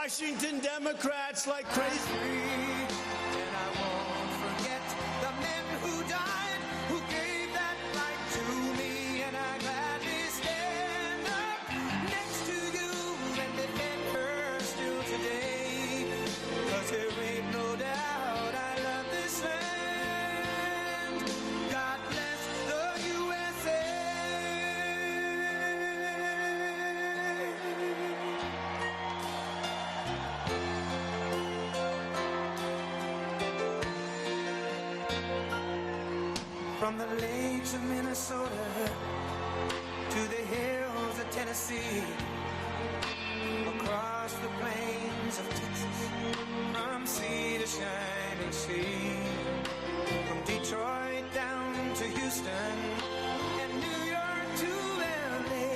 Washington Democrats like crazy. And I won't forget the men who died, who gave that right to me, and I gladly stand up next to you and defend her still today. 'Cause there ain't no doubt I love this land. God bless the USA. From the lakes of Minnesota to the hills of Tennessee, across the plains of Texas, from sea to shining sea, from Detroit down to Houston and New York to LA,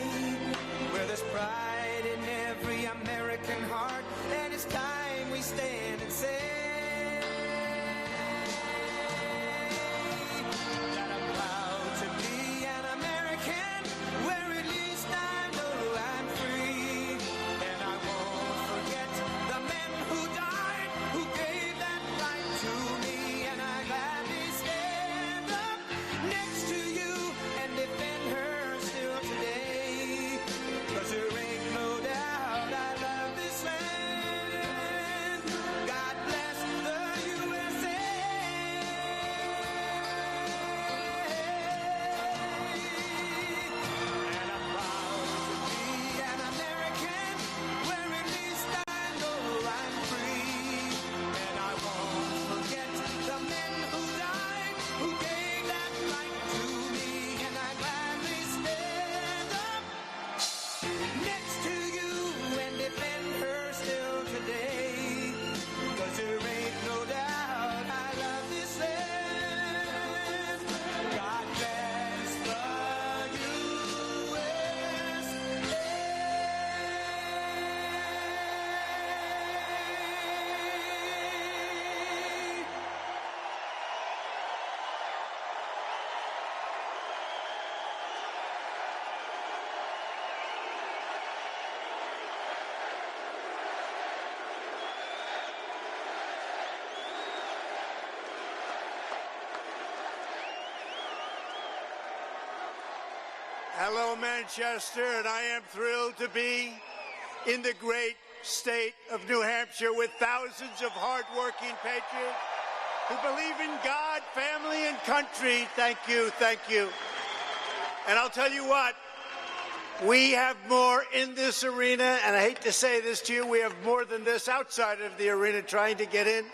where there's pride in every American heart, and it's time we stand and say that I'm proud to be an American, where at least I know I'm free. And I won't forget the men who died, who gave that right to me, and I gladly stand up next to you and defend her still today. 'Cause there ain't no doubt I love this land. God bless the USA. And I'm proud to be an American, where at least I know I'm free. And I won't forget the men who died, who gave that right to me, and I gladly stand up next to you and defend her still today. 'Cause there ain't no doubt I love this land. God bless the USA. Hello, Manchester, and I am thrilled to be in the great state of New Hampshire with thousands of hardworking patriots who believe in God, family, and country. Thank you, thank you. And I'll tell you what, we have more in this arena, and I hate to say this to you, we have more than this outside of the arena trying to get in.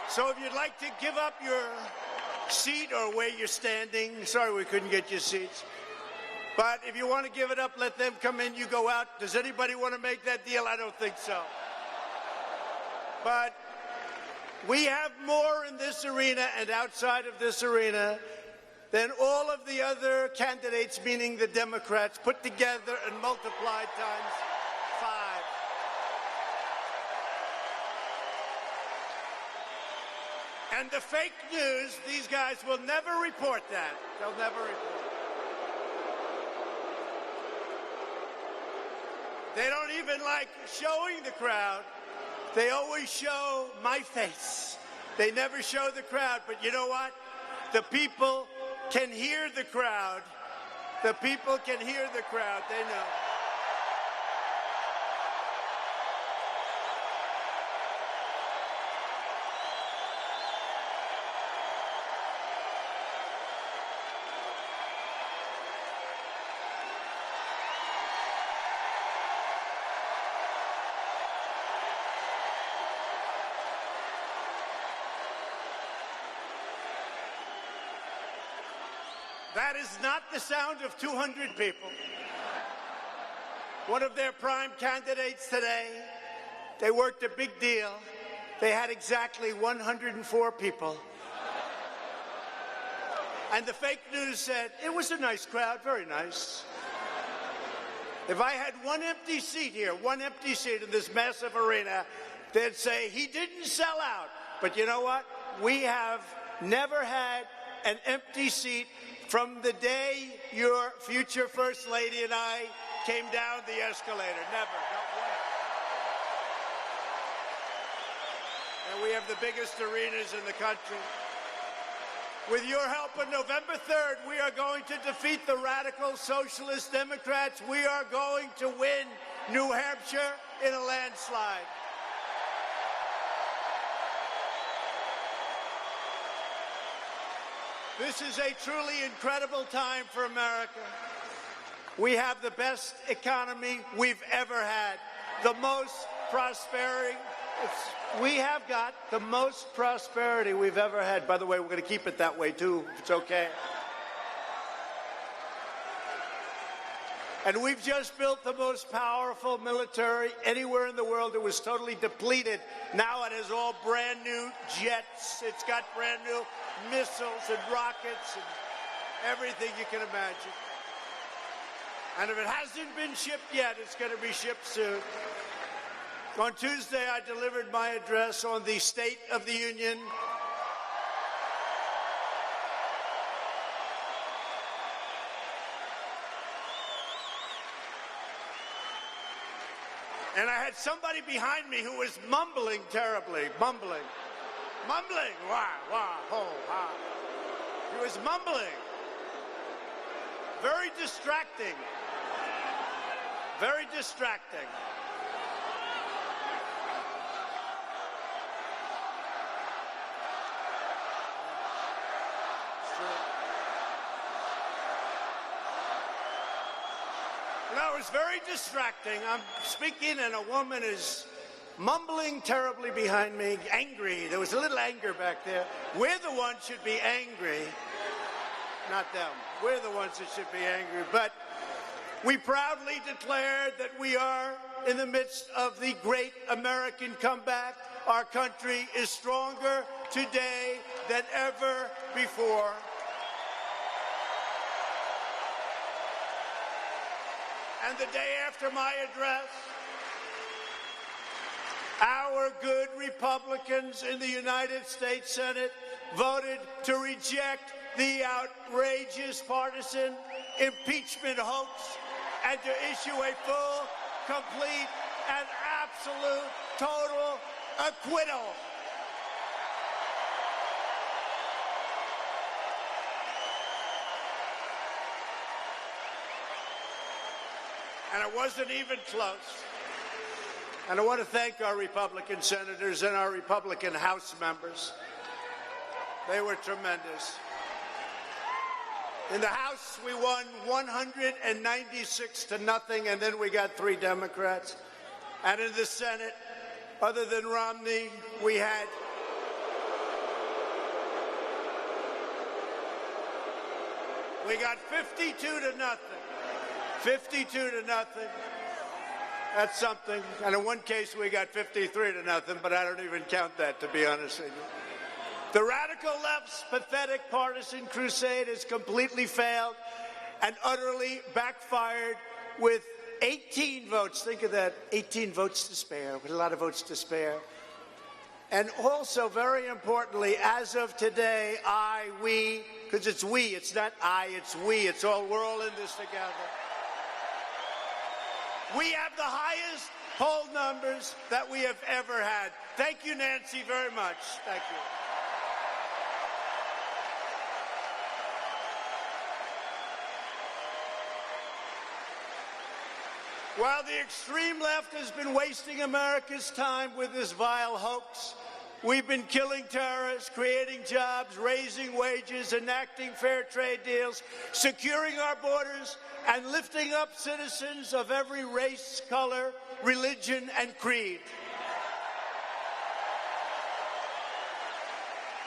So if you'd like to give up your seat or where you're standing, sorry we couldn't get your seats. But if you want to give it up, let them come in, you go out. Does anybody want to make that deal? I don't think so. But we have more in this arena and outside of this arena than all of the other candidates, meaning the Democrats, put together and multiplied times 5. And the fake news, these guys will never report that. They'll never report it. They don't even like showing the crowd. They always show my face. They never show the crowd. But you know what? The people can hear the crowd. The people can hear the crowd. They know. That is not the sound of 200 people. One of their prime candidates today, they worked a big deal. They had exactly 104 people. And the fake news said, it was a nice crowd, very nice. If I had one empty seat here, one empty seat in this massive arena, they'd say, he didn't sell out. But you know what? We have never had an empty seat from the day your future First Lady and I came down the escalator. Never. Not once. And we have the biggest arenas in the country. With your help on November 3rd, we are going to defeat the radical socialist Democrats. We are going to win New Hampshire in a landslide. This is a truly incredible time for America. We have the best economy we've ever had, the most prosperity. We have got the most prosperity we've ever had. By the way, we're going to keep it that way, too, if it's okay. And we've just built the most powerful military anywhere in the world. It was totally depleted. Now it has all brand new jets. It's got brand new missiles and rockets and everything you can imagine. And if it hasn't been shipped yet, it's going to be shipped soon. On Tuesday, I delivered my address on the State of the Union. And I had somebody behind me who was mumbling terribly, mumbling, wah, wah, ho, ha. He was mumbling. Very distracting. Very distracting. No, it's very distracting. I'm speaking and a woman is mumbling terribly behind me, angry. There was a little anger back there. We're the ones should be angry, not them. We're the ones that should be angry. But we proudly declare that we are in the midst of the great American comeback. Our country is stronger today than ever before. And the day after my address, our good Republicans in the United States Senate voted to reject the outrageous partisan impeachment hoax and to issue a full, complete, and absolute total acquittal. And it wasn't even close. And I want to thank our Republican senators and our Republican House members. They were tremendous. In the House, we won 196 to nothing, and then we got 3 Democrats. And in the Senate, other than Romney, we got 52 to nothing. 52 to nothing. That's something. And in one case, we got 53 to nothing, but I don't even count that, to be honest with you. The radical left's pathetic partisan crusade has completely failed and utterly backfired with 18 votes. Think of that, 18 votes to spare, with a lot of votes to spare. And also, very importantly, as of today, we, because it's we, it's not I, it's we, it's all, we're all in this together. We have the highest poll numbers that we have ever had. Thank you, Nancy, very much. Thank you. While the extreme left has been wasting America's time with this vile hoax, we've been killing terrorists, creating jobs, raising wages, enacting fair trade deals, securing our borders, and lifting up citizens of every race, color, religion, and creed.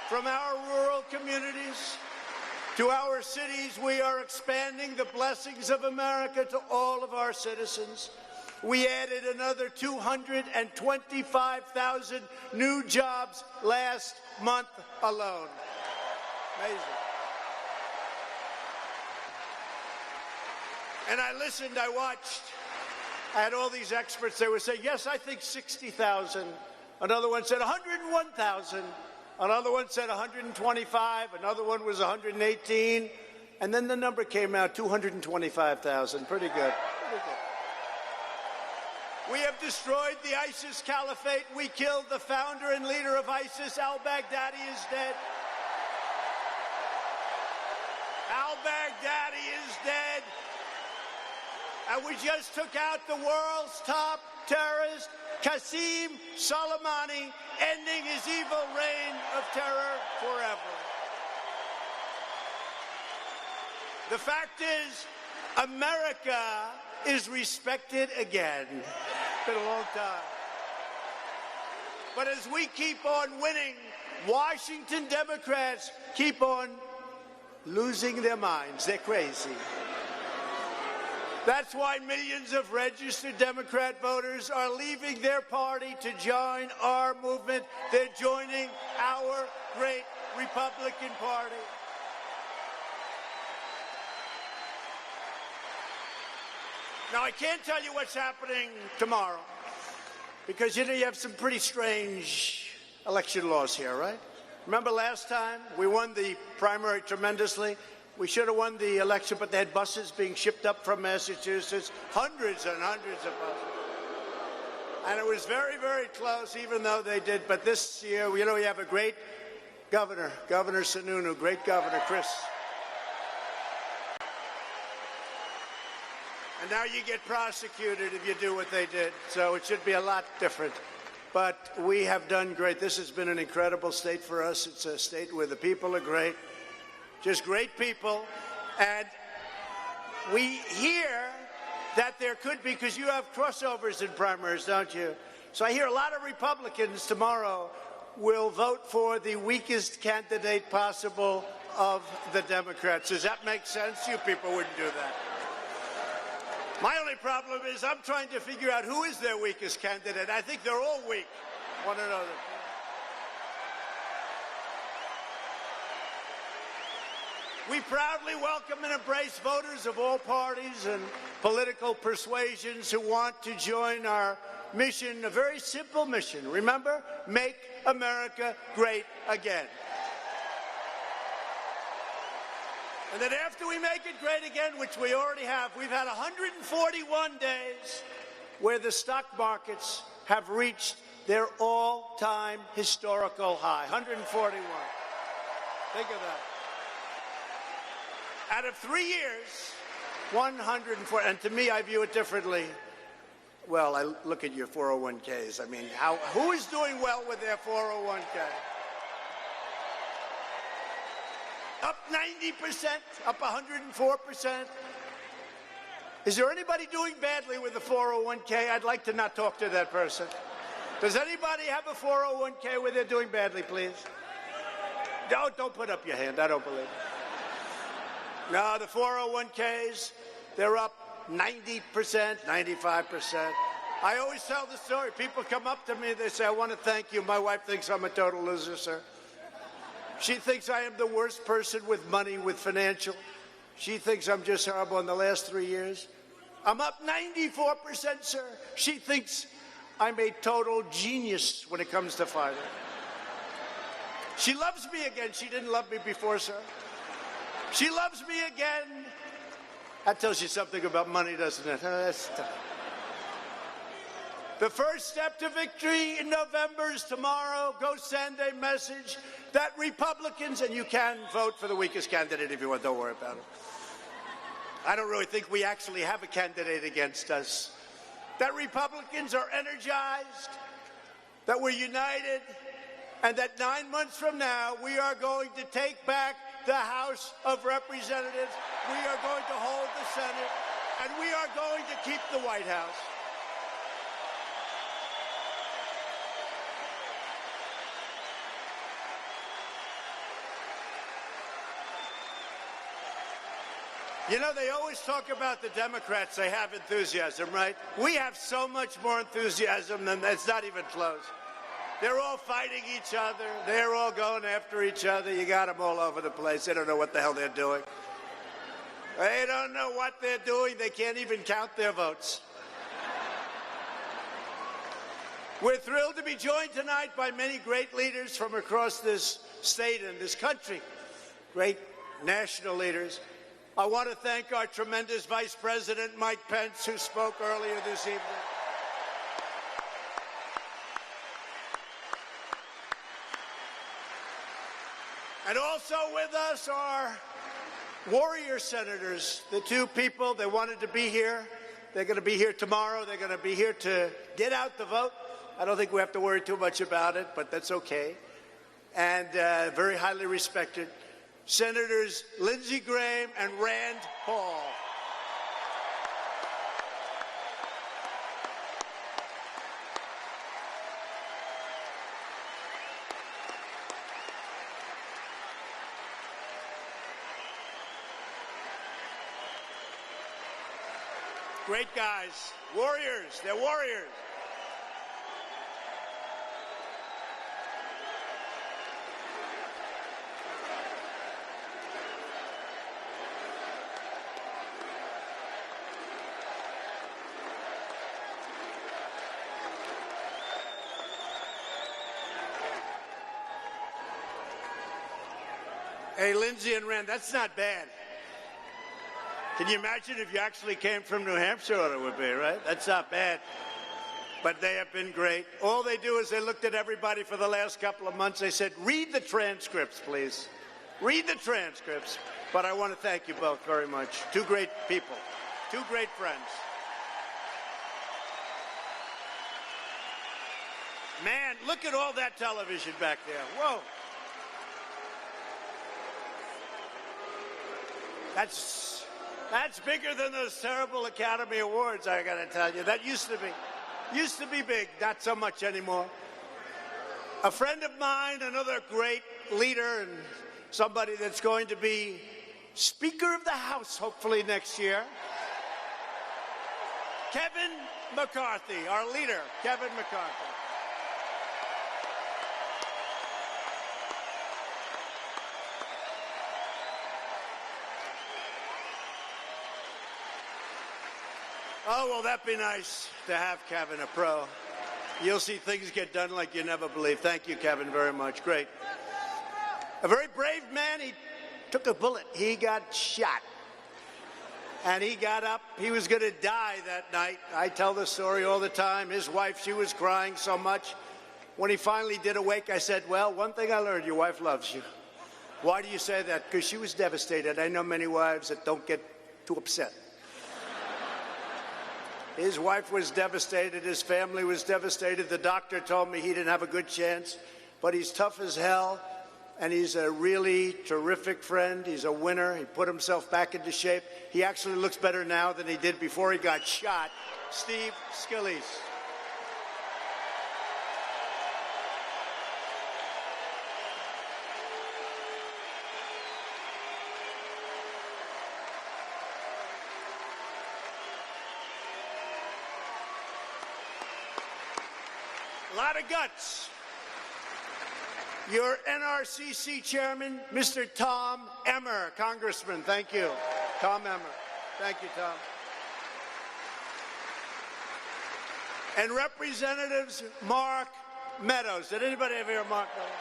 From our rural communities to our cities, we are expanding the blessings of America to all of our citizens. We added another 225,000 new jobs last month alone. Amazing. And I listened, I watched. I had all these experts. They would say, yes, I think 60,000. Another one said 101,000. Another one said 125. Another one was 118. And then the number came out, 225,000. Pretty good. Pretty good. We have destroyed the ISIS caliphate. We killed the founder and leader of ISIS. Al-Baghdadi is dead. Al-Baghdadi is dead. And we just took out the world's top terrorist, Qasem Soleimani, ending his evil reign of terror forever. The fact is, America is respected again. It's been a long time. But as we keep on winning, Washington Democrats keep on losing their minds. They're crazy. That's why millions of registered Democrat voters are leaving their party to join our movement. They're joining our great Republican Party. Now, I can't tell you what's happening tomorrow because, you have some pretty strange election laws here, right? Remember last time we won the primary tremendously? We should have won the election, but they had buses being shipped up from Massachusetts, hundreds and hundreds of buses. And it was very, very close, even though they did. But this year, we have a great governor, Governor Sununu, great governor, Chris. And now you get prosecuted if you do what they did. So it should be a lot different. But we have done great. This has been an incredible state for us. It's a state where the people are great, just great people. And we hear that there could be, because you have crossovers in primaries, don't you? So I hear a lot of Republicans tomorrow will vote for the weakest candidate possible of the Democrats. Does that make sense? You people wouldn't do that. My only problem is I'm trying to figure out who is their weakest candidate. I think they're all weak, one another. We proudly welcome and embrace voters of all parties and political persuasions who want to join our mission, a very simple mission. Remember, make America great again. And then after we make it great again, which we already have, we've had 141 days where the stock markets have reached their all-time historical high, 141. Think of that. Out of 3 years, 104, and to me, I view it differently. Well, I look at your 401ks. I mean, who is doing well with their 401k? Up 90%, up 104%. Is there anybody doing badly with the 401k? I'd like to not talk to that person. Does anybody have a 401k where they're doing badly, please? No, don't put up your hand. I don't believe it. No, the 401ks, they're up 90%, 95%. I always tell the story. People come up to me, they say, I want to thank you. My wife thinks I'm a total loser, sir. She thinks I am the worst person with money, with financial. She thinks I'm just horrible in the last 3 years. I'm up 94%, sir. She thinks I'm a total genius when it comes to finance. She loves me again. She didn't love me before, sir. She loves me again. That tells you something about money, doesn't it? That's tough. The first step to victory in November is tomorrow. Go send a message that Republicans, and you can vote for the weakest candidate if you want, don't worry about it. I don't really think we actually have a candidate against us. That Republicans are energized, that we're united, and that 9 months from now, we are going to take back the House of Representatives. We are going to hold the Senate, and we are going to keep the White House. You know, they always talk about the Democrats. They have enthusiasm, right? We have so much more enthusiasm than it's not even close. They're all fighting each other. They're all going after each other. You got them all over the place. They don't know what the hell they're doing. They don't know what they're doing. They can't even count their votes. We're thrilled to be joined tonight by many great leaders from across this state and this country. Great national leaders. I want to thank our tremendous Vice President, Mike Pence, who spoke earlier this evening. And also with us are warrior senators, the two people that wanted to be here. They're going to be here tomorrow. They're going to be here to get out the vote. I don't think we have to worry too much about it, but that's okay. And very highly respected Senators Lindsey Graham and Rand Paul. Great guys. Warriors. They're warriors. Hey, Lindsey and Rand, that's not bad. Can you imagine if you actually came from New Hampshire, what it would be, right? That's not bad. But they have been great. All they do is they looked at everybody for the last couple of months. They said, read the transcripts, please. Read the transcripts. But I want to thank you both very much. Two great people. Two great friends. Man, look at all that television back there. Whoa. That's bigger than those terrible Academy Awards, I got to tell you. That used to be big, not so much anymore. A friend of mine, another great leader and somebody that's going to be Speaker of the House, hopefully next year. Kevin McCarthy, our leader, Kevin McCarthy. Oh, well, that'd be nice to have Kevin, a pro. You'll see things get done like you never believe. Thank you, Kevin, very much. Great. A very brave man. He took a bullet. He got shot. And he got up. He was going to die that night. I tell the story all the time. His wife, she was crying so much. When he finally did awake, I said, well, one thing I learned, your wife loves you. Why do you say that? Because she was devastated. I know many wives that don't get too upset. His wife was devastated. His family was devastated. The doctor told me he didn't have a good chance, but he's tough as hell, and he's a really terrific friend. He's a winner. He put himself back into shape. He actually looks better now than he did before he got shot. Steve Scalise. A lot of guts. Your NRCC chairman, Mr. Tom Emmer, Congressman. Thank you. Tom Emmer. Thank you, Tom. And Representatives Mark Meadows. Did anybody ever hear Mark Meadows?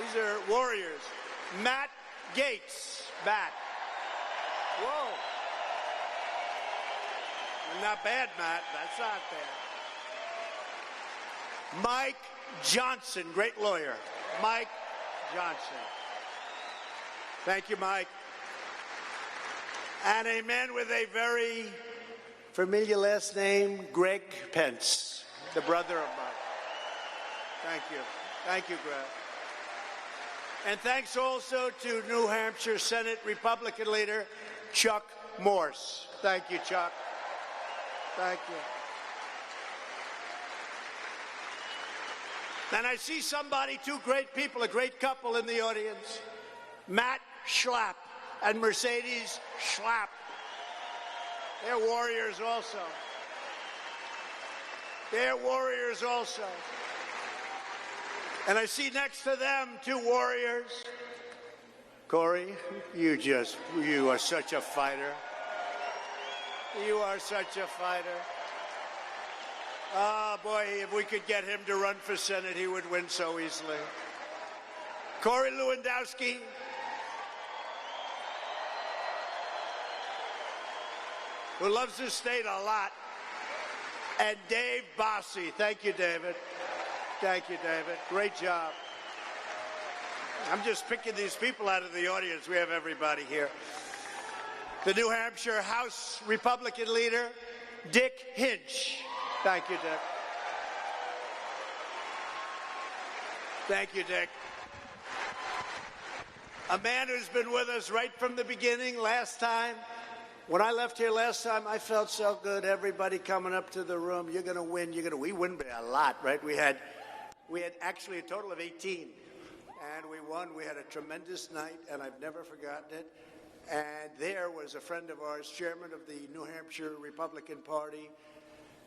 These are warriors. Matt Gaetz. Matt. Whoa. Not bad, Matt. That's not bad. Mike Johnson, great lawyer. Mike Johnson. Thank you, Mike. And a man with a very familiar last name, Greg Pence, the brother of Mike. Thank you. Thank you, Greg. And thanks also to New Hampshire Senate Republican leader, Chuck Morse. Thank you, Chuck. Thank you. And I see somebody, two great people, a great couple in the audience. Matt Schlapp and Mercedes Schlapp. They're warriors also. They're warriors also. And I see next to them two warriors. Corey, you are such a fighter. You are such a fighter. Oh, boy, if we could get him to run for Senate, he would win so easily. Corey Lewandowski. Who loves this state a lot. And Dave Bosse. Thank you, David. Thank you, David. Great job. I'm just picking these people out of the audience. We have everybody here. The New Hampshire House Republican leader, Dick Hinch. Thank you, Dick. Thank you, Dick. A man who's been with us right from the beginning. Last time, when I left here last time, I felt so good. Everybody coming up to the room, you're going to win. We win by a lot, right? We had actually a total of 18, and we won. We had a tremendous night, and I've never forgotten it. And there was a friend of ours, chairman of the New Hampshire Republican Party,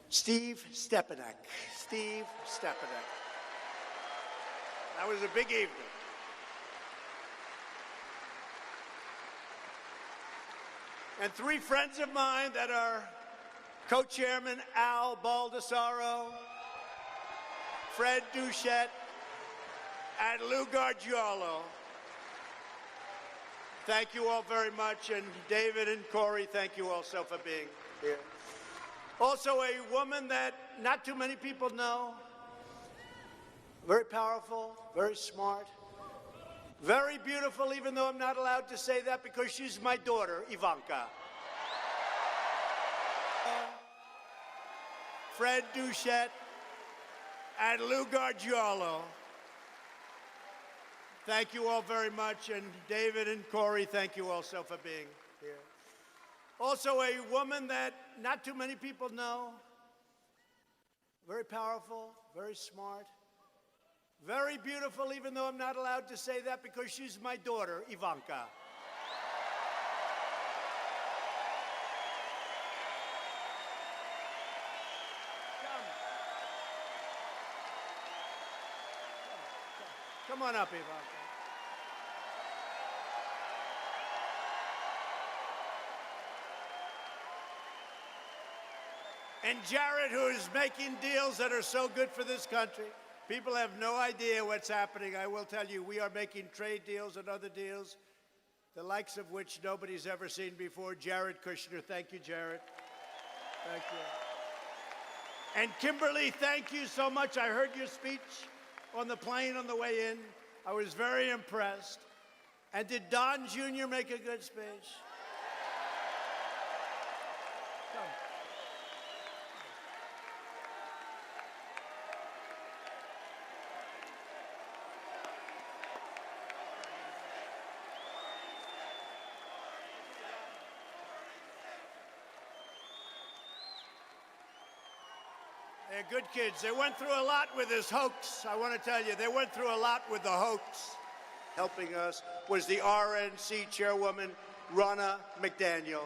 Steve Stepanek. Steve Stepanek. That was a big evening. And three friends of mine that are co-chairman Al Baldessaro, Fred Duchette, and Lou Gargiulo. Thank you all very much. And David and Corey, thank you also for being here. Also a woman that not too many people know. Very powerful, very smart, very beautiful, even though I'm not allowed to say that because she's my daughter, Ivanka. Fred Duchette and Lou Gargiulo. Thank you all very much. And David and Corey, thank you also for being here. Also a woman that not too many people know. Very powerful, very smart, very beautiful, even though I'm not allowed to say that because she's my daughter, Ivanka. Come on up, Ivanka. And Jared, who is making deals that are so good for this country. People have no idea what's happening. I will tell you, we are making trade deals and other deals, the likes of which nobody's ever seen before. Jared Kushner, thank you, Jared. Thank you. And Kimberly, thank you so much. I heard your speech on the plane on the way in. I was very impressed. And did Don Jr. make a good speech? Come. They're good kids. They went through a lot with this hoax. I want to tell you, they went through a lot with the hoax. Helping us was the RNC chairwoman, Ronna McDaniel.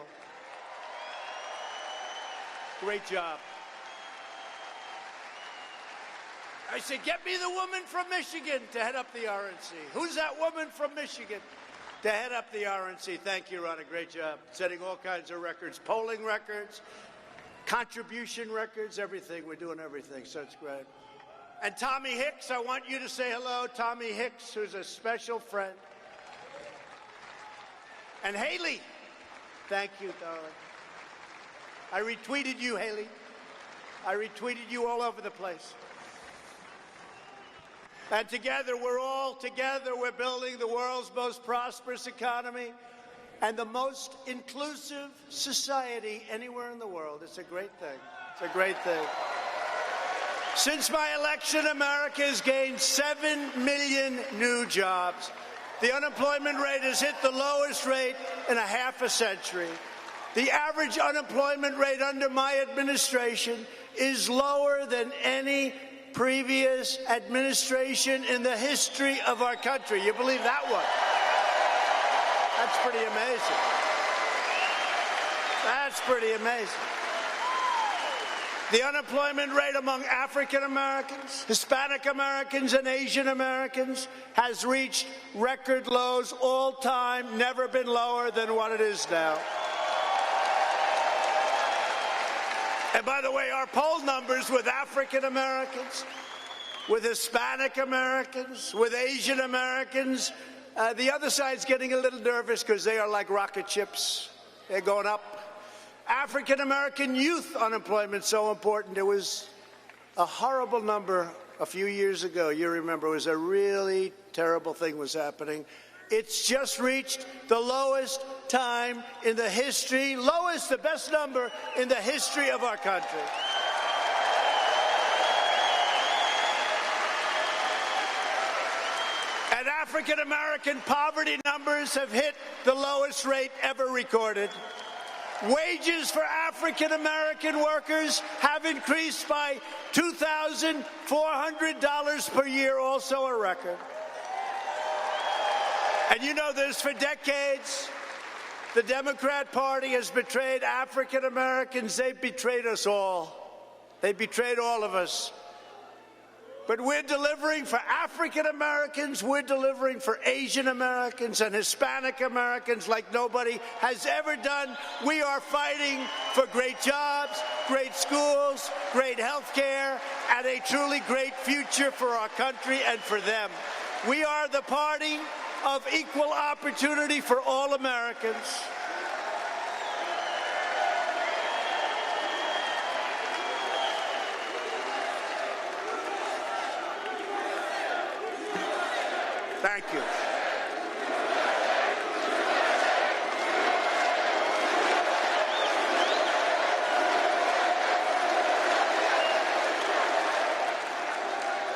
Great job. I said, get me the woman from Michigan to head up the RNC. Who's that woman from Michigan to head up the RNC? Thank you, Ronna. Great job. Setting all kinds of records, polling records, contribution records, everything. We're doing everything, so it's great. And Tommy Hicks, I want you to say hello. Tommy Hicks, who's a special friend. And Haley, thank you, darling. I retweeted you, Haley. I retweeted you all over the place. And together, we're building the world's most prosperous economy and the most inclusive society anywhere in the world. It's a great thing. It's a great thing. Since my election, America has gained 7 million new jobs. The unemployment rate has hit the lowest rate in a half a century. The average unemployment rate under my administration is lower than any previous administration in the history of our country. You believe that one? That's pretty amazing. That's pretty amazing. The unemployment rate among African Americans, Hispanic Americans, and Asian Americans has reached record lows all time, never been lower than what it is now. And by the way, our poll numbers with African Americans, with Hispanic Americans, with Asian Americans, the other side's getting a little nervous because they are like rocket ships. They're going up. African American youth unemployment so important. It was a horrible number a few years ago, you remember, it was a really terrible thing was happening. It's just reached the lowest time in the history, the best number in the history of our country. And African-American poverty numbers have hit the lowest rate ever recorded. Wages for African-American workers have increased by $2,400 per year, also a record. And you know this, for decades, the Democrat Party has betrayed African Americans. They've betrayed us all. They betrayed all of us. But we're delivering for African Americans, we're delivering for Asian Americans and Hispanic Americans like nobody has ever done. We are fighting for great jobs, great schools, great health care, and a truly great future for our country and for them. We are the party of equal opportunity for all Americans. Thank you.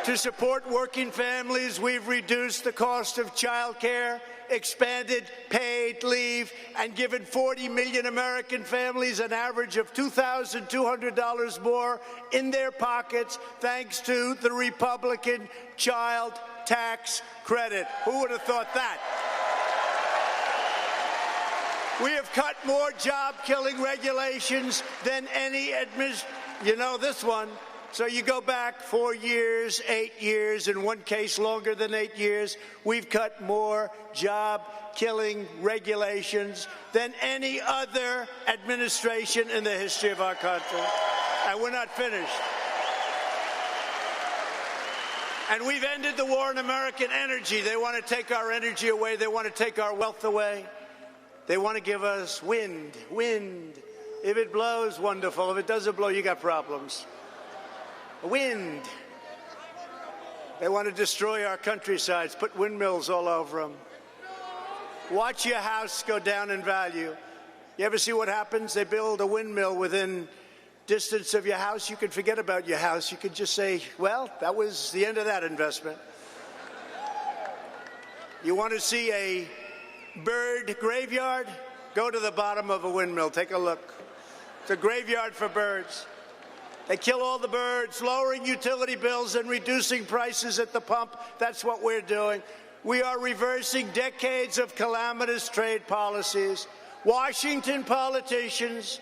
To support working families, we've reduced the cost of child care, expanded paid leave, and given 40 million American families an average of $2,200 more in their pockets thanks to the Republican child tax credit. Who would have thought that? We have cut more job-killing regulations than any you know this one. So you go back 4 years, 8 years, in one case longer than 8 years, we've cut more job-killing regulations than any other administration in the history of our country. And we're not finished. And we've ended the war on American energy. They want to take our energy away. They want to take our wealth away. They want to give us wind. If it blows, wonderful. If it doesn't blow, you got problems. Wind. They want to destroy our countrysides, put windmills all over them. Watch your house go down in value. You ever see what happens? They build a windmill within distance of your house. You can forget about your house. You can just say, well, that was the end of that investment. You want to see a bird graveyard? Go to the bottom of a windmill. Take a look. It's a graveyard for birds. They kill all the birds, lowering utility bills and reducing prices at the pump. That's what we're doing. We are reversing decades of calamitous trade policies. Washington politicians,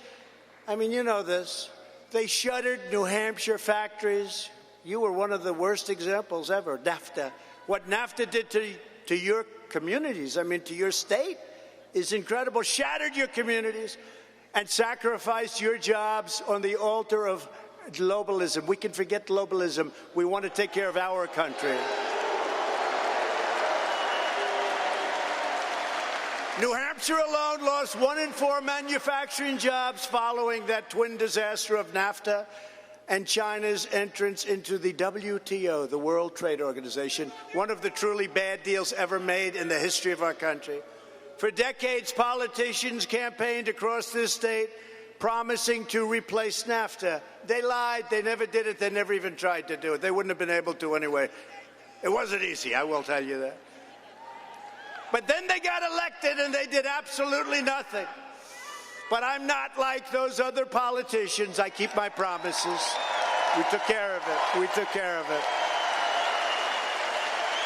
I mean, you know this, they shuttered New Hampshire factories. You were one of the worst examples ever, NAFTA. What NAFTA did to your communities, I mean, to your state, is incredible. Shattered your communities and sacrificed your jobs on the altar of globalism. We can forget globalism. We want to take care of our country. New Hampshire alone lost 1 in 4 manufacturing jobs following that twin disaster of NAFTA and China's entrance into the WTO, the World Trade Organization, one of the truly bad deals ever made in the history of our country. For decades, politicians campaigned across this state promising to replace NAFTA. They lied. They never did it. They never even tried to do it. They wouldn't have been able to anyway. It wasn't easy, I will tell you that. But then they got elected and they did absolutely nothing. But I'm not like those other politicians. I keep my promises. We took care of it. We took care of it.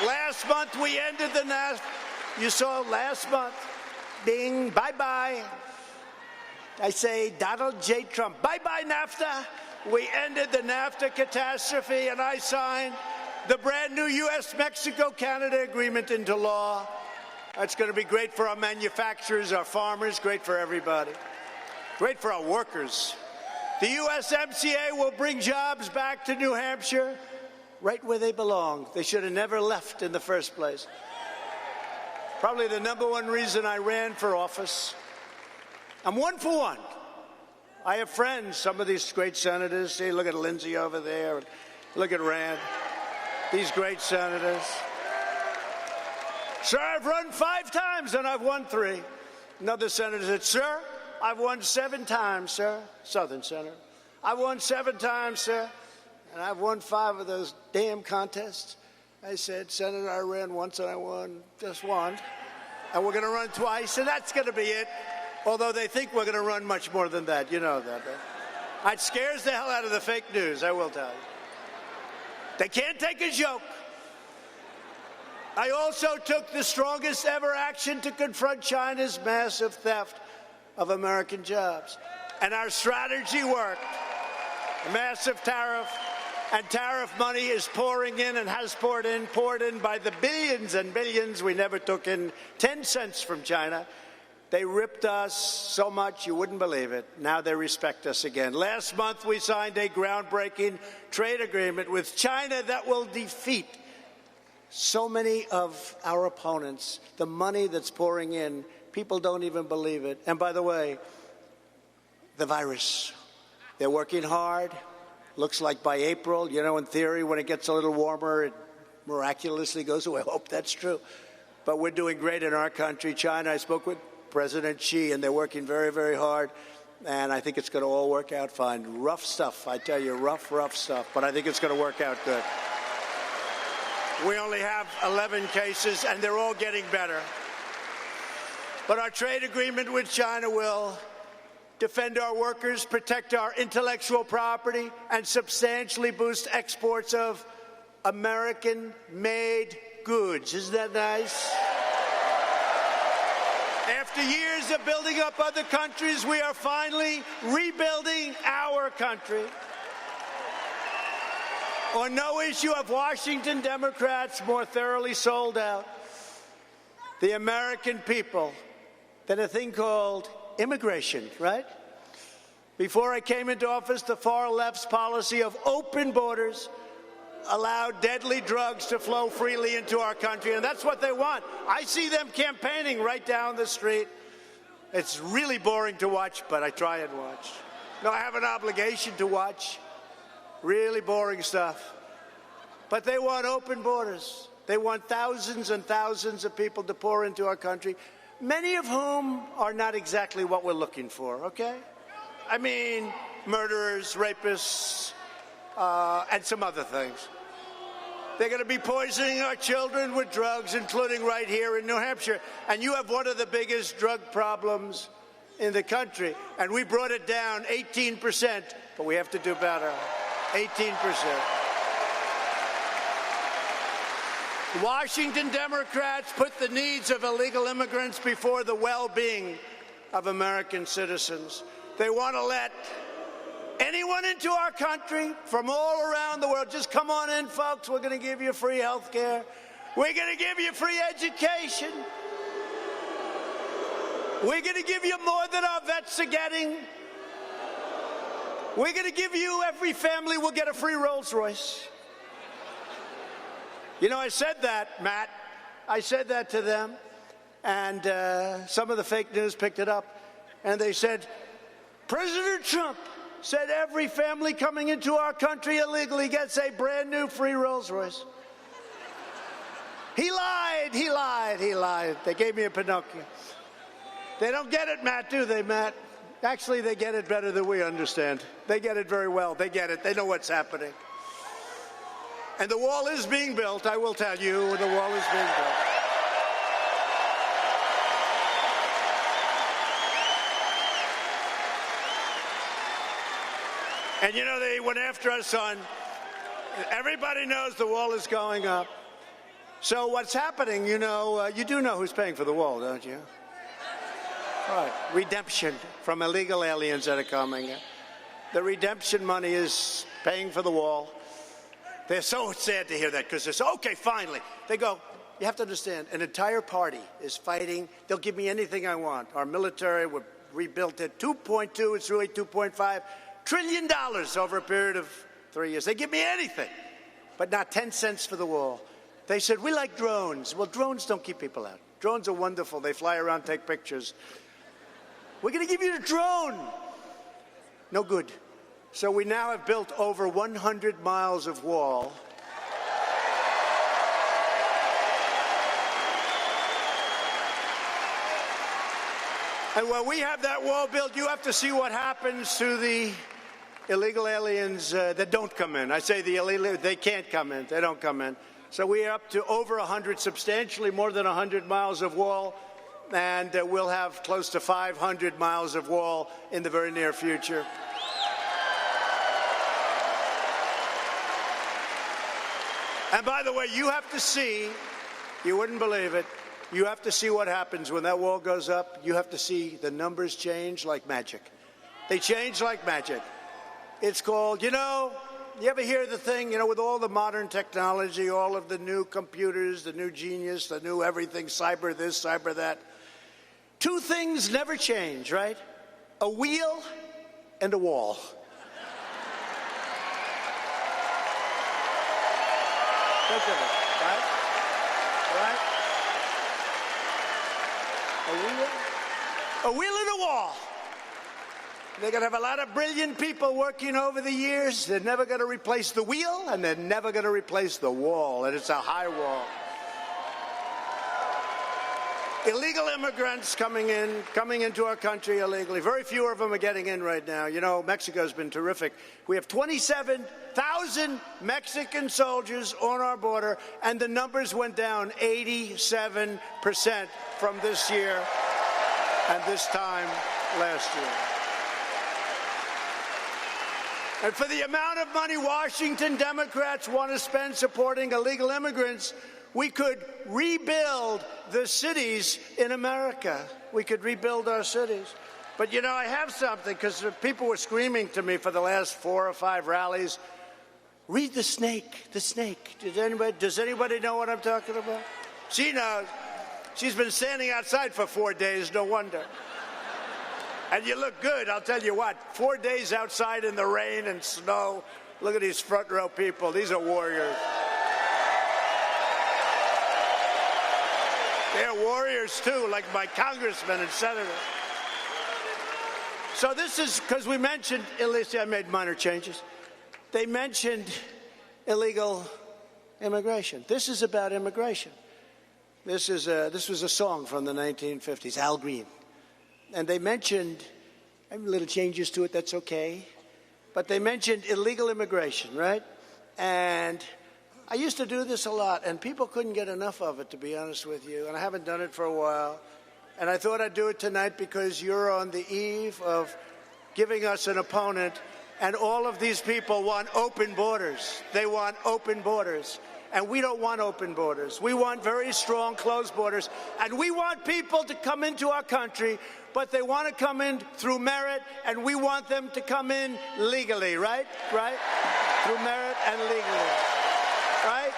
Last month we ended the NAFTA. You saw last month. Bing, bye-bye. I say, Donald J. Trump, bye-bye NAFTA. We ended the NAFTA catastrophe, and I signed the brand new US-Mexico-Canada agreement into law. That's going to be great for our manufacturers, our farmers, great for everybody. Great for our workers. The USMCA will bring jobs back to New Hampshire right where they belong. They should have never left in the first place. Probably the #1 reason I ran for office. I'm 1 for 1. I have friends, some of these great senators. See, look at Lindsey over there. Look at Rand. these great senators. Sir, I've run 5 times and I've won 3. Another senator said, sir, I've won 7 times, sir. Southern senator. I've won 7 times, sir, and I've won 5 of those damn contests. I said, Senator, I ran once and I won just one, and we're going to run twice, and that's going to be it. Although they think we're going to run much more than that. You know that. It scares the hell out of the fake news, I will tell you. They can't take a joke. I also took the strongest ever action to confront China's massive theft of American jobs. And our strategy worked. A massive tariff, and tariff money is pouring in and has poured in by the billions and billions. We never took in 10 cents from China. They ripped us so much you wouldn't believe it. Now they respect us again. Last month we signed a groundbreaking trade agreement with China that will defeat so many of our opponents. The money that's pouring in, people don't even believe it. And by the way, the virus. They're working hard. Looks like by April, you know, in theory, when it gets a little warmer, it miraculously goes away. I hope that's true. But we're doing great in our country. China, I spoke with President Xi, and they're working very, very hard. And I think it's going to all work out fine. Rough stuff, I tell you, rough stuff. But I think it's going to work out good. We only have 11 cases, and they're all getting better. But our trade agreement with China will defend our workers, protect our intellectual property, and substantially boost exports of American-made goods. Isn't that nice? After years of building up other countries, we are finally rebuilding our country. On no issue have Washington Democrats more thoroughly sold out the American people than a thing called immigration, right? Before I came into office, the far left's policy of open borders allowed deadly drugs to flow freely into our country, and that's what they want. I see them campaigning right down the street. It's really boring to watch, but I try and watch. No, I have an obligation to watch. Really boring stuff. But they want open borders. They want thousands and thousands of people to pour into our country, many of whom are not exactly what we're looking for, okay? I mean, murderers, rapists, and some other things. They're going to be poisoning our children with drugs, including right here in New Hampshire. And you have one of the biggest drug problems in the country. And we brought it down 18%, but we have to do better. 18%. Washington Democrats put the needs of illegal immigrants before the well-being of American citizens. They want to let anyone into our country from all around the world. Just come on in, folks. We're going to give you free health care. We're going to give you free education. We're going to give you more than our vets are getting. We're going to give you, every family will get a free Rolls Royce. You know, I said that, Matt. I said that to them. And some of the fake news picked it up. And they said, President Trump said every family coming into our country illegally gets a brand new free Rolls Royce. He lied. They gave me a Pinocchio. They don't get it, Matt, do they, Matt? Actually, they get it better than we understand. They get it very well. They get it. They know what's happening. And the wall is being built, I will tell you, the wall is being built. And you know, they went after us on, everybody knows the wall is going up. So what's happening, you know, you do know who's paying for the wall, don't you? Right. Redemption from illegal aliens that are coming. The redemption money is paying for the wall. They're so sad to hear that because they're so, okay, finally. They go, you have to understand, an entire party is fighting. They'll give me anything I want. Our military, we rebuilt it. 2.2, it's really 2.5 trillion dollars over a period of 3 years. They give me anything, but not 10 cents for the wall. They said, we like drones. Well, drones don't keep people out. Drones are wonderful. They fly around, take pictures. We're going to give you the drone. No good. So we now have built over 100 miles of wall. And when we have that wall built, you have to see what happens to the illegal aliens that don't come in. I say the illegal, they can't come in. They don't come in. So we are up to over 100, substantially more than 100 miles of wall, and we'll have close to 500 miles of wall in the very near future. And by the way, you have to see, you wouldn't believe it, you have to see what happens when that wall goes up. You have to see the numbers change like magic. They change like magic. It's called, you ever hear the thing, with all the modern technology, all of the new computers, the new genius, the new everything, cyber this, cyber that. Two things never change, right? A wheel and a wall. Think of it, right? Right? A wheel and a wall. They're going to have a lot of brilliant people working over the years. They're never going to replace the wheel, and they're never going to replace the wall, and it's a high wall. Illegal immigrants coming into our country illegally. Very few of them are getting in right now. Mexico's been terrific. We have 27,000 Mexican soldiers on our border, and the numbers went down 87% from this year and this time last year. And for the amount of money Washington Democrats want to spend supporting illegal immigrants, we could rebuild the cities in America. We could rebuild our cities. But, I have something, because people were screaming to me for the last 4 or 5 rallies, read The Snake, The Snake. Does anybody know what I'm talking about? She knows. She's been standing outside for 4 days, no wonder. And you look good, I'll tell you what. 4 days outside in the rain and snow. Look at these front row people. These are warriors. They're warriors, too, like my congressmen and senators. So this is because we mentioned, at least I made minor changes. They mentioned illegal immigration. This is about immigration. This was a song from the 1950s, Al Green. And they mentioned, I have little changes to it, that's okay. But they mentioned illegal immigration, right? And I used to do this a lot, and people couldn't get enough of it, to be honest with you. And I haven't done it for a while. And I thought I'd do it tonight because you're on the eve of giving us an opponent. And all of these people want open borders. They want open borders. And we don't want open borders. We want very strong, closed borders. And we want people to come into our country, but they want to come in through merit, and we want them to come in legally, right? Right? Through merit and legally. Right?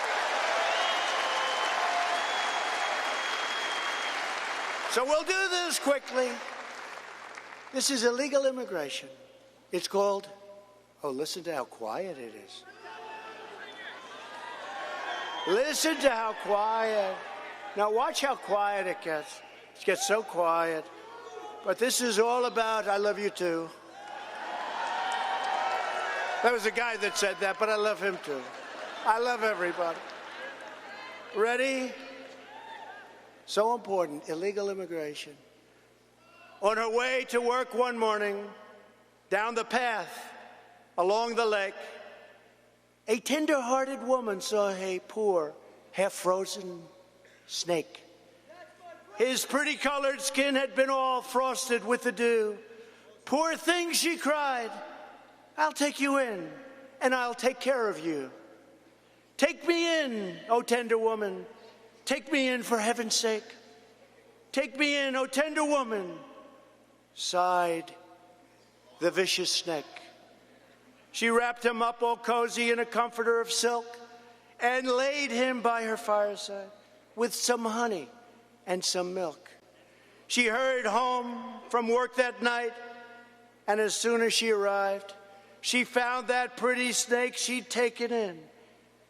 So we'll do this quickly. This is illegal immigration. It's called, listen to how quiet it is. Listen to how quiet. Now watch how quiet it gets. It gets so quiet. But this is all about, I love you too. That was a guy that said that, but I love him too. I love everybody. Ready? So important, illegal immigration. On her way to work one morning, down the path, along the lake, a tender-hearted woman saw a poor, half-frozen snake. His pretty-colored skin had been all frosted with the dew. Poor thing, she cried, I'll take you in, and I'll take care of you. Take me in, O tender woman. Take me in for heaven's sake. Take me in, O tender woman, sighed the vicious snake. She wrapped him up all cozy in a comforter of silk and laid him by her fireside with some honey and some milk. She hurried home from work that night, and as soon as she arrived, she found that pretty snake she'd taken in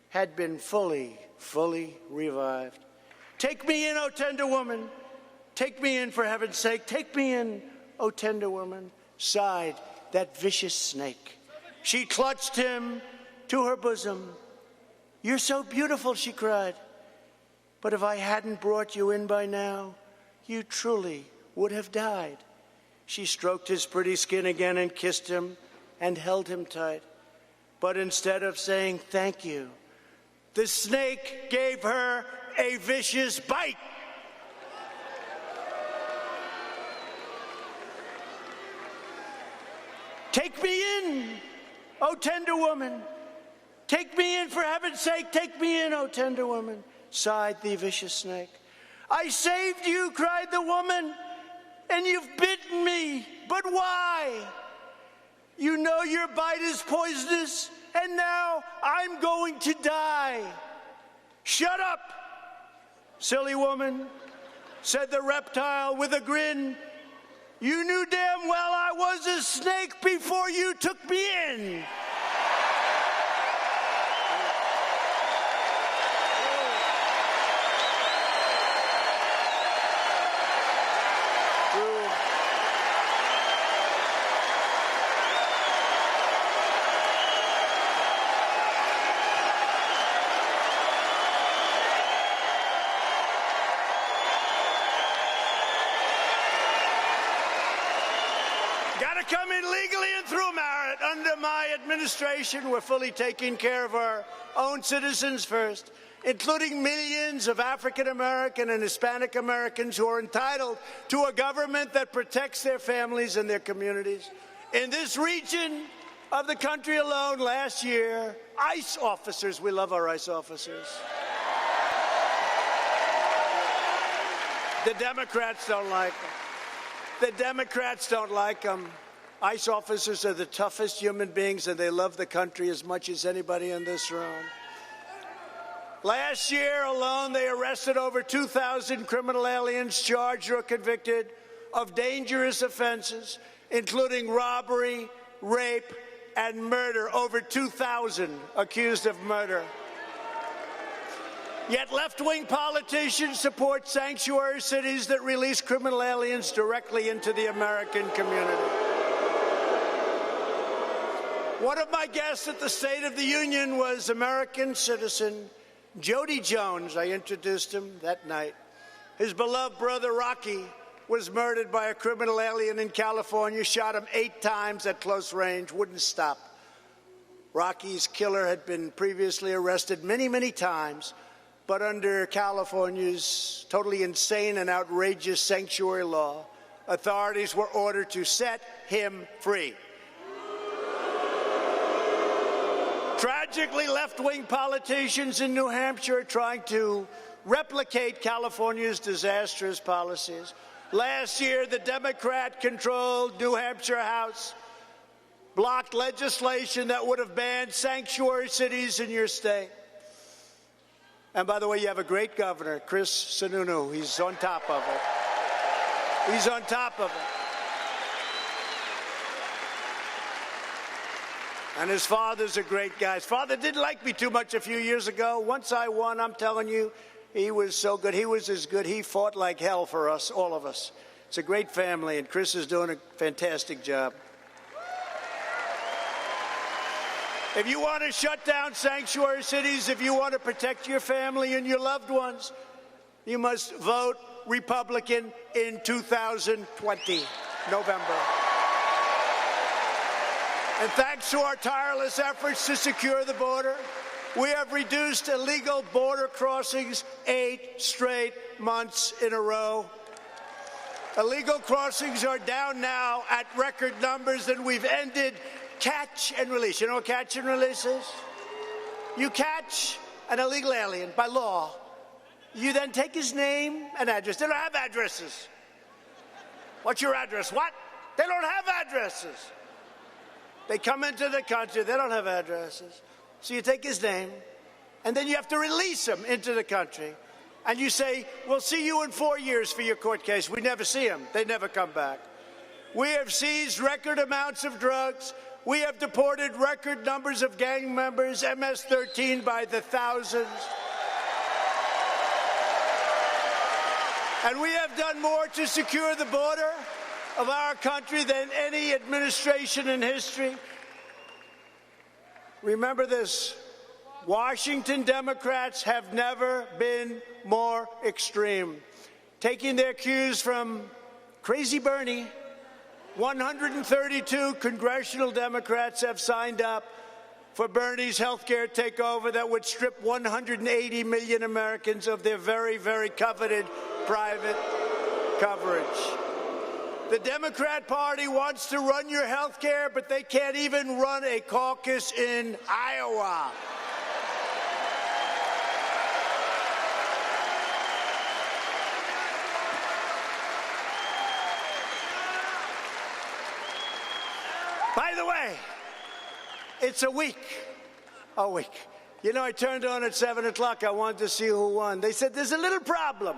had been fully revived. Take me in, O tender woman. Take me in for heaven's sake. Take me in, O tender woman, sighed that vicious snake. She clutched him to her bosom. You're so beautiful, she cried. But if I hadn't brought you in by now, you truly would have died. She stroked his pretty skin again and kissed him and held him tight. But instead of saying thank you, the snake gave her a vicious bite. Take me in, O tender woman. Take me in, for heaven's sake, take me in, O tender woman, sighed the vicious snake. I saved you, cried the woman, and you've bitten me. But why? You know your bite is poisonous, and now I'm going to die. Shut up, silly woman, said the reptile with a grin. You knew damn well I was a snake before you took me in. Gotta come in legally and through merit. Under my administration, we're fully taking care of our own citizens first, including millions of African American and Hispanic Americans who are entitled to a government that protects their families and their communities. In this region of the country alone, last year, ICE officers, we love our ICE officers. The Democrats don't like them. The Democrats don't like them. ICE officers are the toughest human beings, and they love the country as much as anybody in this room. Last year alone, they arrested over 2,000 criminal aliens charged or convicted of dangerous offenses, including robbery, rape, and murder. Over 2,000 accused of murder. Yet left-wing politicians support sanctuary cities that release criminal aliens directly into the American community. One of my guests at the State of the Union was American citizen Jody Jones. I introduced him that night. His beloved brother Rocky was murdered by a criminal alien in California, shot him 8 times at close range, wouldn't stop. Rocky's killer had been previously arrested many, many times, but under California's totally insane and outrageous sanctuary law, authorities were ordered to set him free. Tragically, left-wing politicians in New Hampshire are trying to replicate California's disastrous policies. Last year, the Democrat-controlled New Hampshire House blocked legislation that would have banned sanctuary cities in your state. And by the way, you have a great governor, Chris Sununu. He's on top of it. He's on top of it. And his father's a great guy. His father didn't like me too much a few years ago. Once I won, I'm telling you, he was so good. He was as good. He fought like hell for us, all of us. It's a great family, and Chris is doing a fantastic job. If you want to shut down sanctuary cities, if you want to protect your family and your loved ones, you must vote Republican in 2020, November. And thanks to our tireless efforts to secure the border, we have reduced illegal border crossings 8 straight months in a row. Illegal crossings are down now at record numbers, and we've ended catch and release. You know what catch and release is? You catch an illegal alien by law. You then take his name and address. They don't have addresses. What's your address? What? They don't have addresses. They come into the country. They don't have addresses. So you take his name, and then you have to release him into the country. And you say, we'll see you in 4 years for your court case. We never see him. They never come back. We have seized record amounts of drugs. We have deported record numbers of gang members, MS-13 by the thousands. And we have done more to secure the border of our country than any administration in history. Remember this, Washington Democrats have never been more extreme. Taking their cues from Crazy Bernie, 132 congressional Democrats have signed up for Bernie's health care takeover that would strip 180 million Americans of their very, very coveted private coverage. The Democrat Party wants to run your health care, but they can't even run a caucus in Iowa. By the way, it's a week. You know, I turned on at 7 o'clock. I wanted to see who won. They said, there's a little problem.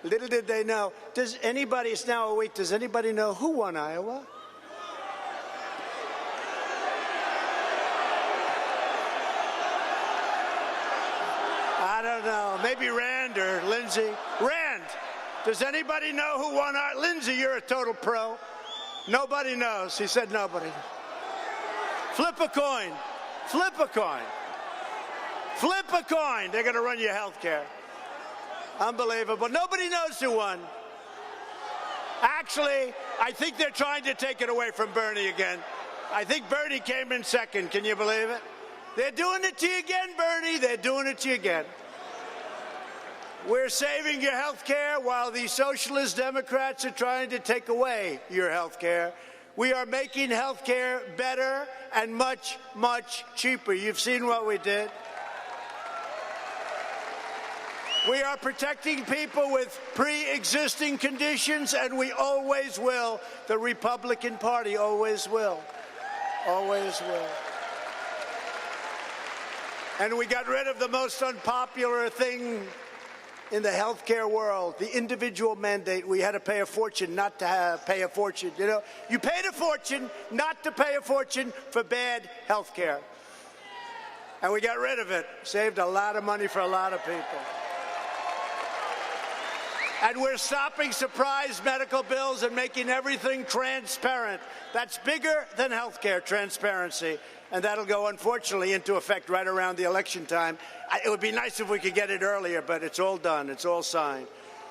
Little did they know. Does anybody, it's now a week, does anybody know who won Iowa? I don't know. Maybe Rand or Lindsay. Rand, does anybody know who won Iowa? Lindsay, you're a total pro. Nobody knows. He said nobody. Flip a coin. Flip a coin. Flip a coin. They're going to run your health care. Unbelievable. Nobody knows who won. Actually, I think they're trying to take it away from Bernie again. I think Bernie came in second. Can you believe it? They're doing it to you again, Bernie. They're doing it to you again. We're saving your health care while the socialist Democrats are trying to take away your health care. We are making health care better and much, much cheaper. You've seen what we did. We are protecting people with pre-existing conditions, and we always will. The Republican Party always will. Always will. And we got rid of the most unpopular thing in the healthcare world, the individual mandate. We had to pay a fortune not to pay a fortune. You know, you paid a fortune not to pay a fortune for bad health care. And we got rid of it. Saved a lot of money for a lot of people. And we're stopping surprise medical bills and making everything transparent. That's bigger than health care, transparency. And that'll go, unfortunately, into effect right around the election time. It would be nice if we could get it earlier, but it's all done. It's all signed.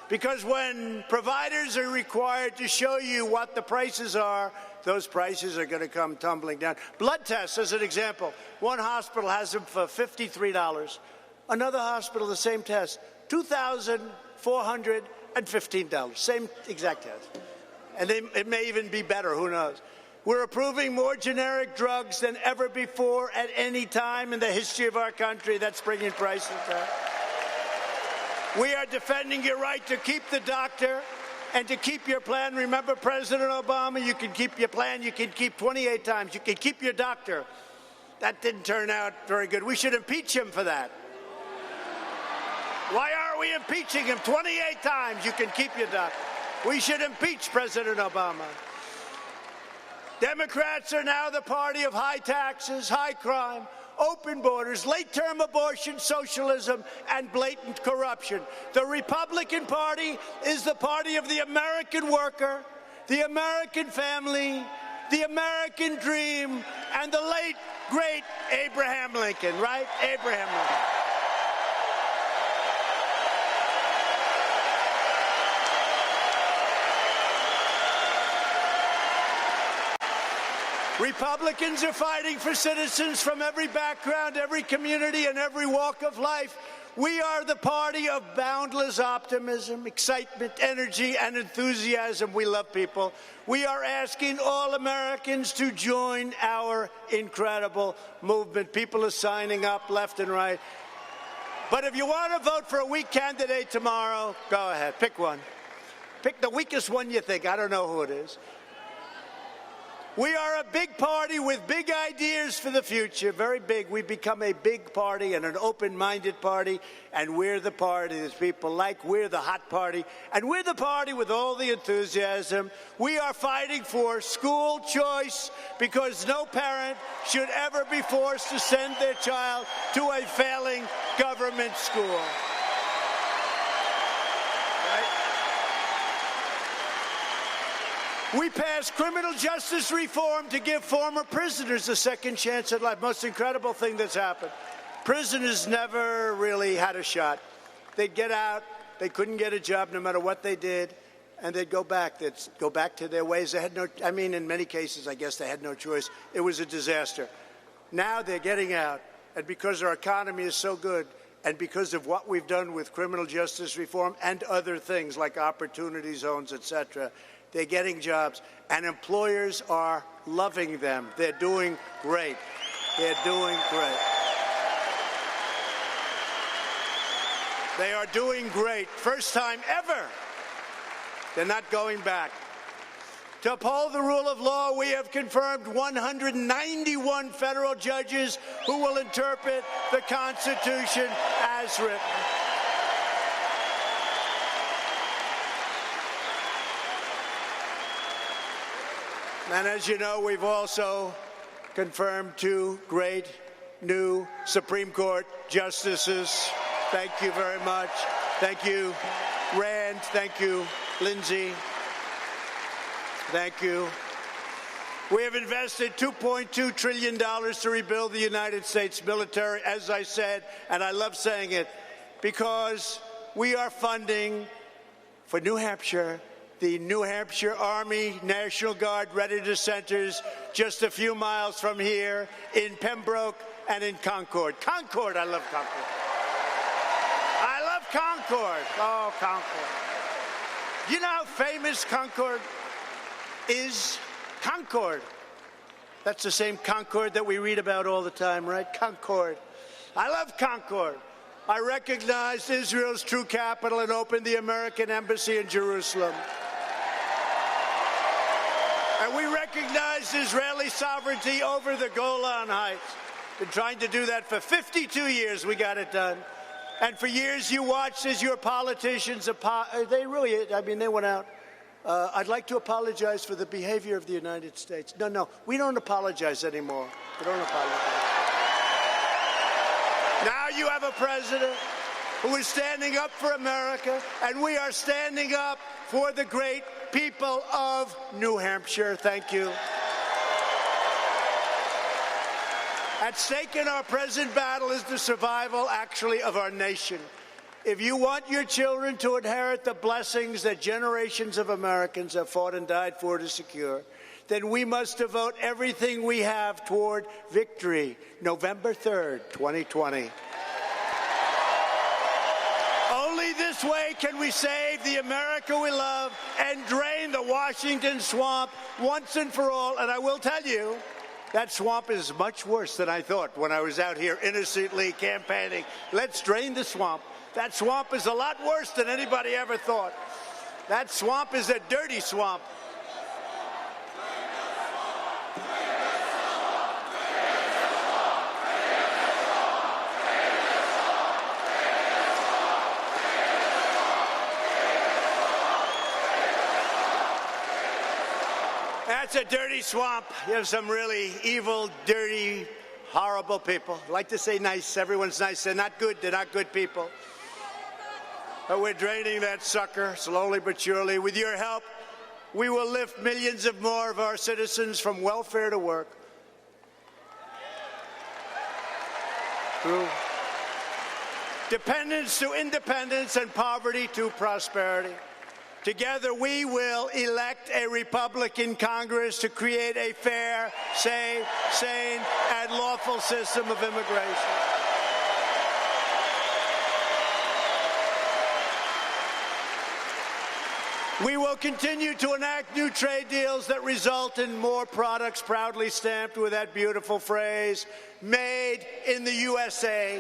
Because when providers are required to show you what the prices are, those prices are going to come tumbling down. Blood tests, as an example. One hospital has them for $53. Another hospital, the same test, $2,415. Same exact test. And it may even be better. Who knows? We're approving more generic drugs than ever before at any time in the history of our country. That's bringing prices down. We are defending your right to keep the doctor and to keep your plan. Remember President Obama, you can keep your plan, you can keep 28 times, you can keep your doctor. That didn't turn out very good. We should impeach him for that. Why are we impeaching him 28 times? You can keep your doctor. We should impeach President Obama. Democrats are now the party of high taxes, high crime, open borders, late-term abortion, socialism, and blatant corruption. The Republican Party is the party of the American worker, the American family, the American dream, and the late, great Abraham Lincoln, right? Abraham Lincoln. Republicans are fighting for citizens from every background, every community, and every walk of life. We are the party of boundless optimism, excitement, energy, and enthusiasm. We love people. We are asking all Americans to join our incredible movement. People are signing up left and right. But if you want to vote for a weak candidate tomorrow, go ahead. Pick one. Pick the weakest one you think. I don't know who it is. We are a big party with big ideas for the future, very big. We've become a big party and an open-minded party, and we're the party that people like. We're the hot party, and we're the party with all the enthusiasm. We are fighting for school choice because no parent should ever be forced to send their child to a failing government school. We passed criminal justice reform to give former prisoners a second chance at life. Most incredible thing that's happened. Prisoners never really had a shot. They'd get out. They couldn't get a job no matter what they did. and they'd go back. They'd go back to their ways. They had no, I mean, in many cases, I guess they had no choice. It was a disaster. Now they're getting out, and because our economy is so good, and because of what we've done with criminal justice reform and other things like opportunity zones, etc., they're getting jobs, and employers are loving them. They're doing great. They're doing great. They are doing great. First time ever. They're not going back. To uphold the rule of law, we have confirmed 191 federal judges who will interpret the Constitution as written. And as you know, we've also confirmed 2 great new Supreme Court justices. Thank you very much. Thank you, Rand. Thank you, Lindsey. Thank you. We have invested $2.2 trillion to rebuild the United States military, as I said, and I love saying it, because we are funding for New Hampshire the New Hampshire Army National Guard Readiness Centers just a few miles from here in Pembroke and in Concord. Concord, I love Concord. I love Concord. Oh, Concord. You know how famous Concord is? Concord. That's the same Concord that we read about all the time, right? Concord. I love Concord. I recognized Israel's true capital and opened the American embassy in Jerusalem. And we recognized Israeli sovereignty over the Golan Heights. Been trying to do that for 52 years. We got it done. And for years you watched as your politicians, they went out. I'd like to apologize for the behavior of the United States. No, we don't apologize anymore. We don't apologize. Now you have a president who is standing up for America, and we are standing up for the great people of New Hampshire. Thank you. At stake in our present battle is the survival, actually, of our nation. If you want your children to inherit the blessings that generations of Americans have fought and died for to secure, then we must devote everything we have toward victory. November 3rd, 2020. Only this way can we save the America we love and drain the Washington swamp once and for all. And I will tell you, that swamp is much worse than I thought when I was out here innocently campaigning. Let's drain the swamp. That swamp is a lot worse than anybody ever thought. That swamp is a dirty swamp. That's a dirty swamp. You have some really evil, dirty, horrible people. I like to say nice. Everyone's nice. They're not good. They're not good people. But we're draining that sucker slowly but surely. With your help, we will lift millions of more of our citizens from welfare to work. Through dependence to independence and poverty to prosperity. Together, we will elect a Republican Congress to create a fair, safe, sane, and lawful system of immigration. We will continue to enact new trade deals that result in more products proudly stamped with that beautiful phrase, made in the USA.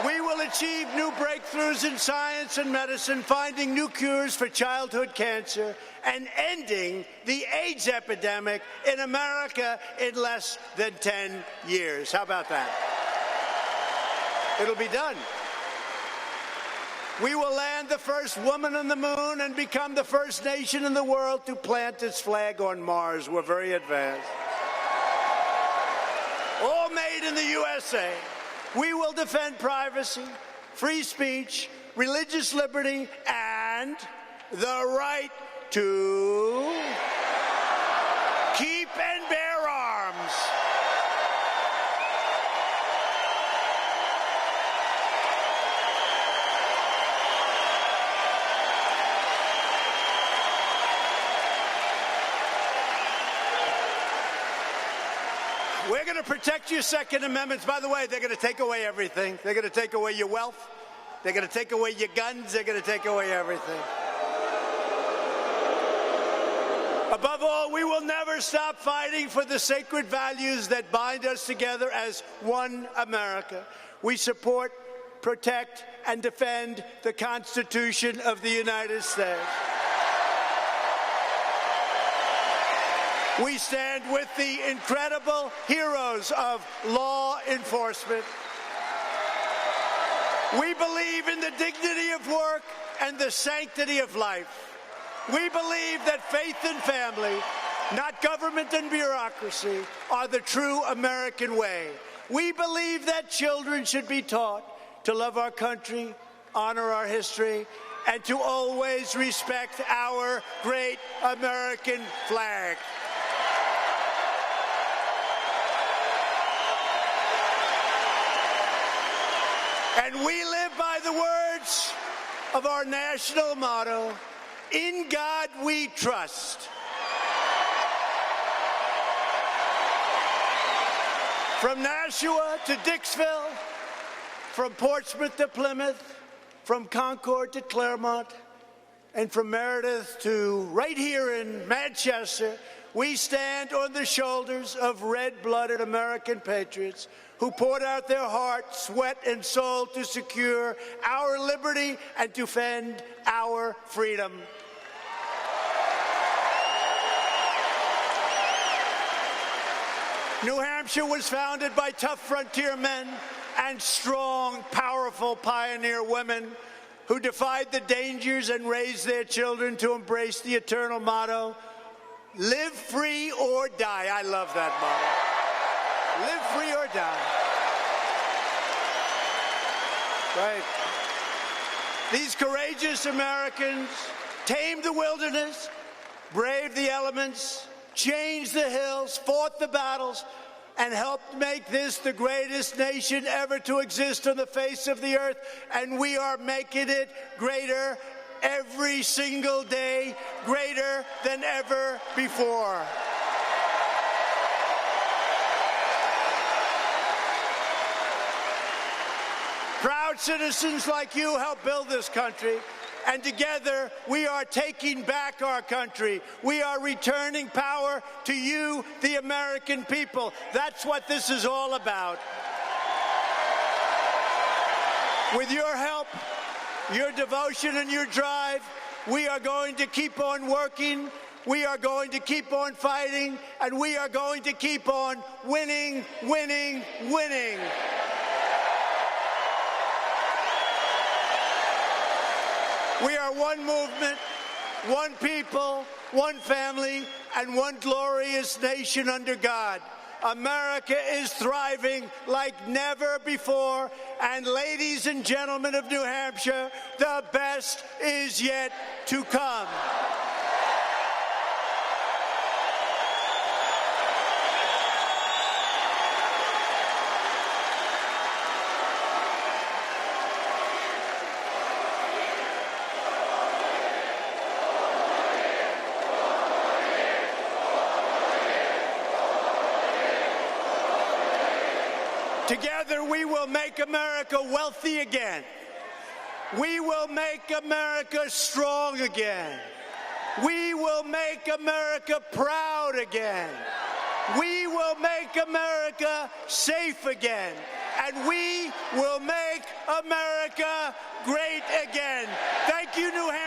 We will achieve new breakthroughs in science and medicine, finding new cures for childhood cancer, and ending the AIDS epidemic in America in less than 10 years. How about that? It'll be done. We will land the first woman on the moon and become the first nation in the world to plant its flag on Mars. We're very advanced. All made in the USA. We will defend privacy, free speech, religious liberty, and the right to keep and bear arms. They're going to protect your Second Amendments. By the way, they're going to take away everything. They're going to take away your wealth. They're going to take away your guns. They're going to take away everything. Above all, we will never stop fighting for the sacred values that bind us together as one America. We support, protect, and defend the Constitution of the United States. We stand with the incredible heroes of law enforcement. We believe in the dignity of work and the sanctity of life. We believe that faith and family, not government and bureaucracy, are the true American way. We believe that children should be taught to love our country, honor our history, and to always respect our great American flag. And we live by the words of our national motto, "In God we trust." From Nashua to Dixville, from Portsmouth to Plymouth, from Concord to Claremont, and from Meredith to right here in Manchester, we stand on the shoulders of red-blooded American patriots who poured out their heart, sweat, and soul to secure our liberty and to defend our freedom. New Hampshire was founded by tough frontier men and strong, powerful pioneer women who defied the dangers and raised their children to embrace the eternal motto, "Live free or die." I love that motto. Live free or die. Right. These courageous Americans tamed the wilderness, braved the elements, changed the hills, fought the battles, and helped make this the greatest nation ever to exist on the face of the earth. And we are making it greater every single day, greater than ever before. Proud citizens like you help build this country. And together, we are taking back our country. We are returning power to you, the American people. That's what this is all about. With your help, your devotion, and your drive, we are going to keep on working. We are going to keep on fighting. And we are going to keep on winning, winning, winning. We are one movement, one people, one family, and one glorious nation under God. America is thriving like never before. And ladies and gentlemen of New Hampshire, the best is yet to come. Together, we will make America wealthy again. We will make America strong again. We will make America proud again. We will make America safe again. And we will make America great again. Thank you, New Hampshire.